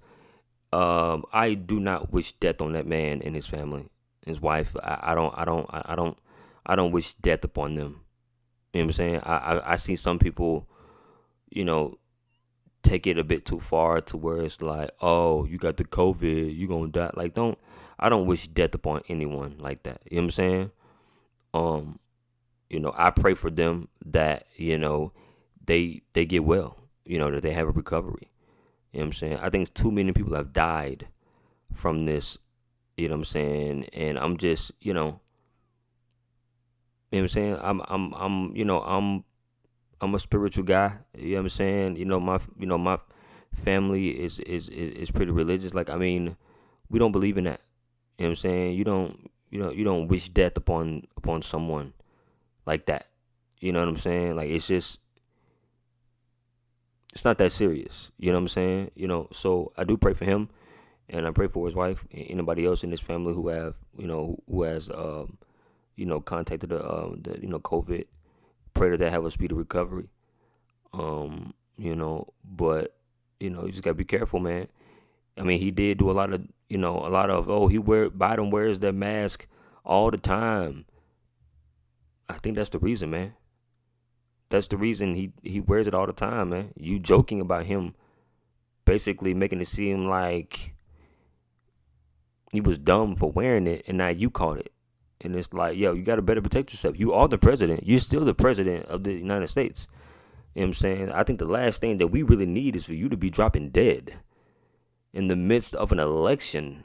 I do not wish death on that man and his family, his wife. I don't wish death upon them. You know what I'm saying? I see some people, take it a bit too far to where it's like, oh, you got the COVID, you gonna die. Like, I don't wish death upon anyone like that. You know what I'm saying? I pray for them that, they get well, that they have a recovery. You know what I'm saying? I think too many people have died from this, you know what I'm saying? And I'm just, you know what I'm saying? I'm a spiritual guy. You know what I'm saying? My family is pretty religious. Like, I mean, we don't believe in that. You know what I'm saying? You don't wish death upon someone like that. You know what I'm saying? Like, it's not that serious. You know what I'm saying? So I do pray for him, and I pray for his wife and anybody else in his family who has contacted the COVID. Pray that they have a speedy recovery. But you just gotta be careful, man. I mean, he did do a lot of Biden wears that mask all the time. I think that's the reason, man. That's the reason he wears it all the time, man. You joking about him basically making it seem like he was dumb for wearing it, and now you caught it. And it's like, yo, you got to better protect yourself. You are the president. You're still the president of the United States. You know what I'm saying? I think the last thing that we really need is for you to be dropping dead in the midst of an election,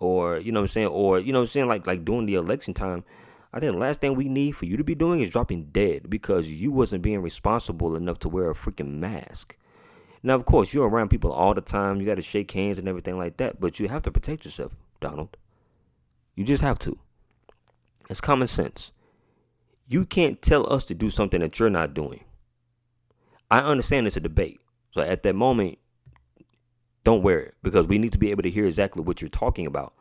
or, like during the election time. I think the last thing we need for you to be doing is dropping dead because you wasn't being responsible enough to wear a freaking mask. Now, of course, you're around people all the time. You got to shake hands and everything like that, but you have to protect yourself, Donald. You just have to. It's common sense. You can't tell us to do something that you're not doing. I understand it's a debate. So at that moment, don't wear it because we need to be able to hear exactly what you're talking about.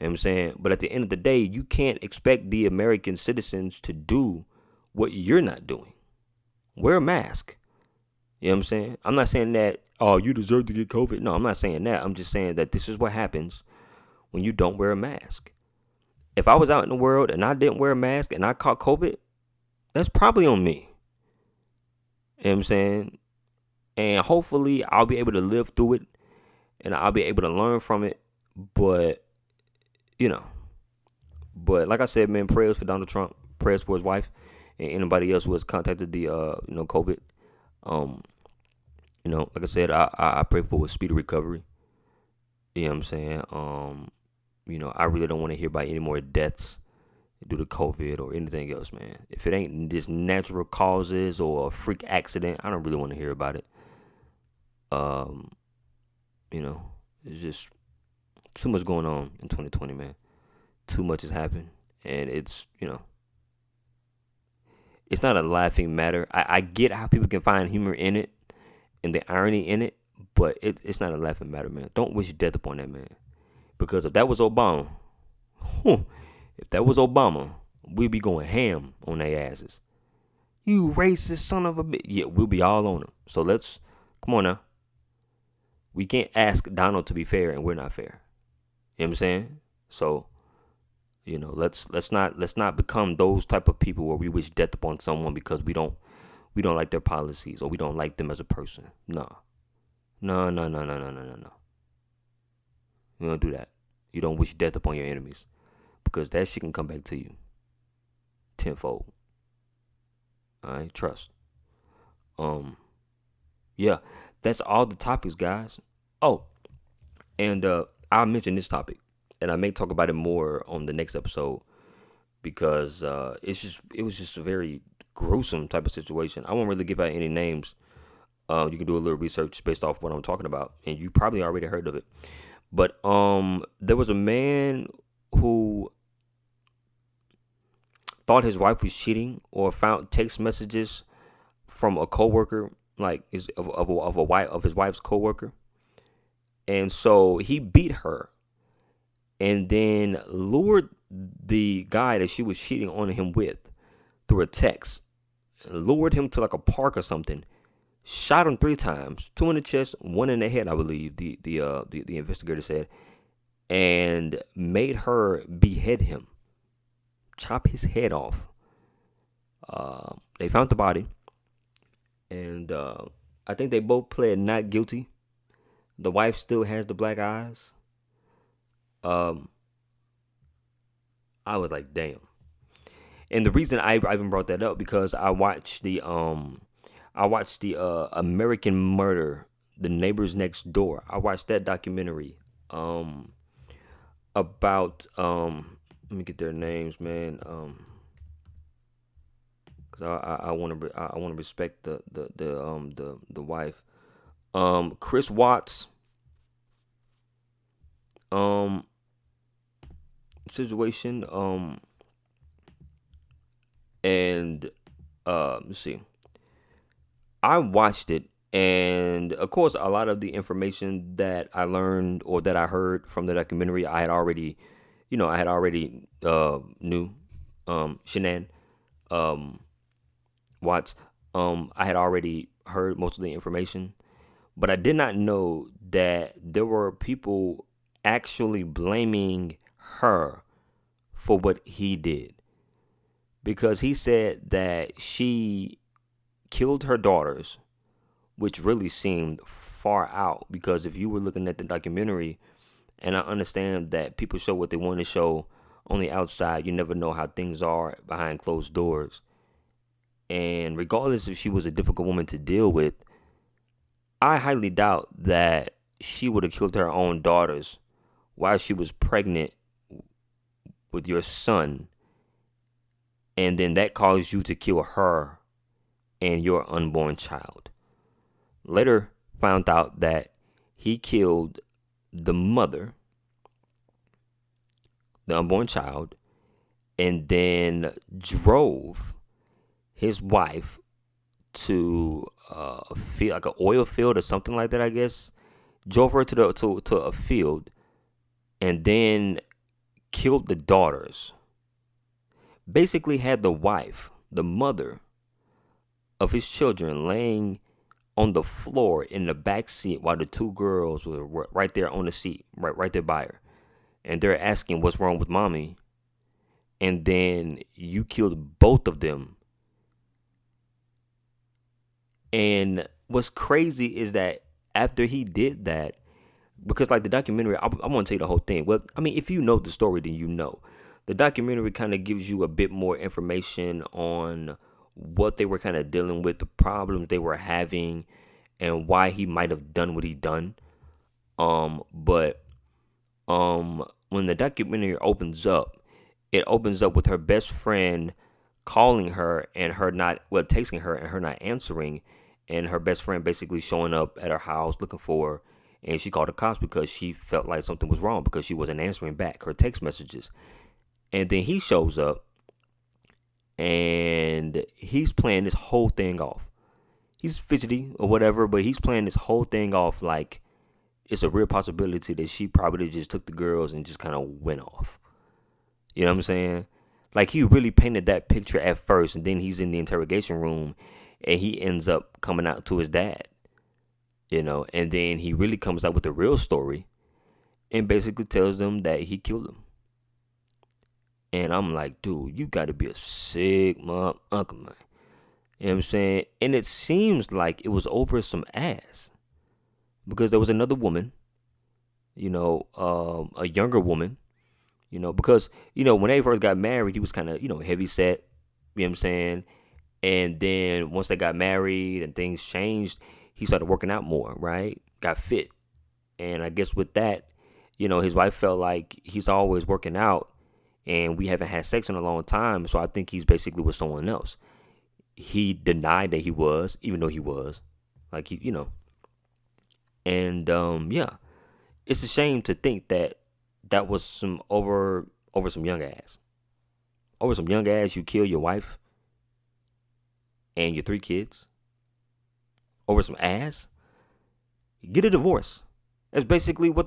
You know what I'm saying? But at the end of the day, you can't expect the American citizens to do what you're not doing. Wear a mask. You know what I'm saying? I'm not saying that, oh, you deserve to get COVID. No, I'm not saying that. I'm just saying that this is what happens when you don't wear a mask. If I was out in the world and I didn't wear a mask and I caught COVID, that's probably on me. You know what I'm saying? And hopefully I'll be able to live through it and I'll be able to learn from it. But like I said, man, prayers for Donald Trump, prayers for his wife and anybody else who has contacted the, COVID. Like I said, I pray for a speedy recovery. You know what I'm saying? I really don't want to hear about any more deaths due to COVID or anything else, man. If it ain't just natural causes or a freak accident, I don't really want to hear about it. It's just too much going on in 2020, man. Too much has happened, and it's not a laughing matter. I get how people can find humor in it and the irony in it, but it's not a laughing matter, man. Don't wish death upon that man. Because if that was Obama, we'd be going ham on their asses. You racist son of a bitch. Yeah, we'll be all on them. So come on now. We can't ask Donald to be fair and we're not fair. You know what I'm saying? So, let's not become those type of people where we wish death upon someone because we don't like their policies or we don't like them as a person. No. You don't do that. You don't wish death upon your enemies. because that shit can come back to you tenfold. All right, trust. Yeah, that's all the topics, guys. Oh, and I'll mention this topic, and I may talk about it more on the next episode because it was just a very gruesome type of situation. I won't really give out any names. You can do a little research based off what I'm talking about, and you probably already heard of it. But there was a man who thought his wife was cheating or found text messages from a coworker, like of his wife's coworker, and so he beat her, and then lured the guy that she was cheating on him with through a text, lured him to like a park or something, shot him 3 times, 2 in the chest, 1 in the head, I believe the investigator said, and made her behead him, chop his head off. They found the body, and I think they both pled not guilty. The wife still has the black eyes. I was like, damn. And the reason I even brought that up because I watched the American Murder, The Neighbors Next Door. I watched that documentary about let me get their names, man. Cause I want to respect the wife. Chris Watts. Situation. And let's see. I watched it, and of course, a lot of the information that I learned or that I heard from the documentary, I had already knew. Shanann, Watts, I had already heard most of the information, but I did not know that there were people actually blaming her for what he did, because he said that she killed her daughters, which really seemed far out, because if you were looking at the documentary, and I understand that people show what they want to show on the outside, you never know how things are behind closed doors. And regardless if she was a difficult woman to deal with, I highly doubt that she would have killed her own daughters while she was pregnant with your son, and then that caused you to kill her and your unborn child. Later found out that he killed the mother, the unborn child, and then drove his wife to a field, like an oil field or something like that, I guess. Drove her to a field, and then killed the daughters. Basically had the wife, the mother of his children, laying on the floor in the back seat while the 2 girls were right there on the seat, right there by her. And they're asking, what's wrong with mommy? And then you killed both of them. And what's crazy is that after he did that, because like the documentary, I want to tell you the whole thing. Well, I mean, if you know the story, then you know. The documentary kind of gives you a bit more information on what they were kind of dealing with, the problems they were having, and why he might have done what he done. But when the documentary opens up, it opens up with her best friend calling her and her not, well, texting her and her not answering, and her best friend basically showing up at her house looking for her, and she called the cops because she felt like something was wrong because she wasn't answering back her text messages. And then he shows up and he's playing this whole thing off. He's fidgety or whatever, but he's playing this whole thing off like it's a real possibility that she probably just took the girls and just kind of went off. You know what I'm saying? Like, he really painted that picture at first, and then he's in the interrogation room and he ends up coming out to his dad, you know, and then he really comes out with the real story and basically tells them that he killed him. And I'm like, dude, you got to be a sick uncle, man. You know what I'm saying? And it seems like it was over some ass, because there was another woman, you know, a younger woman, Because, when they first got married, he was kind of, heavy set, you know what I'm saying? And then once they got married and things changed, he started working out more, right? Got fit. And I guess with that, his wife felt like he's always working out and we haven't had sex in a long time. So I think he's basically with someone else. He denied that he was, even though he was. Like, And yeah, it's a shame to think that that was some over some young ass. Over some young ass, you kill your wife and your 3 kids. Over some ass, get a divorce. That's basically what